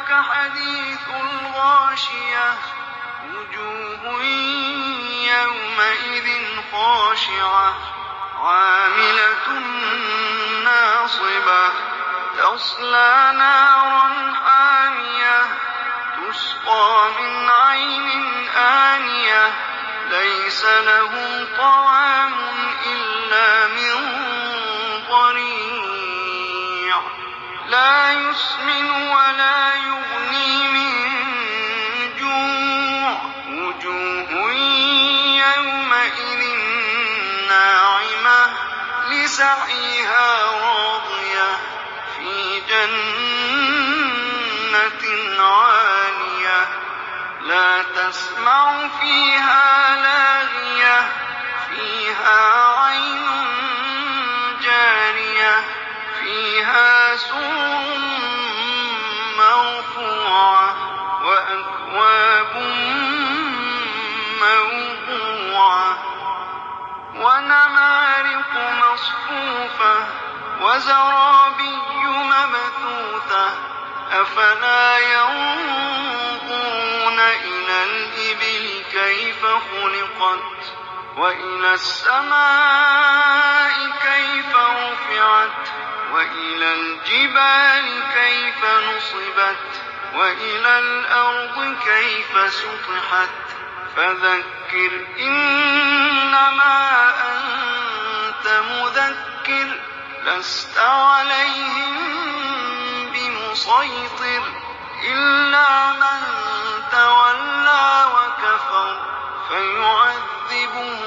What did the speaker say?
جاءك حديث الغاشية وجوه يومئذ خاشعة عاملة ناصبة تصلى نارا حامية تسقى من عين آنية ليس لهم طعام إلا من ضريع لا يسمن ولا يغني من جوع وجوه يومئذ ناعمة لسعيها راضية في جنة عالية لا تسمع فيها لاغية فيها عين جارية فيها سرر مرفوعة وأكواب موضوعة ونمارق مصفوفة وزرابي مبثوثة أفلا ينظرون إلى الإبل كيف خلقت وإلى السماء كيف رفعت وإلى الجبال كيف نصبت وإلى الأرض كيف سطحت فذكر إنما أنت مذكر لست عليهم بمسيطر إلا من تولى وكفر فيعذبه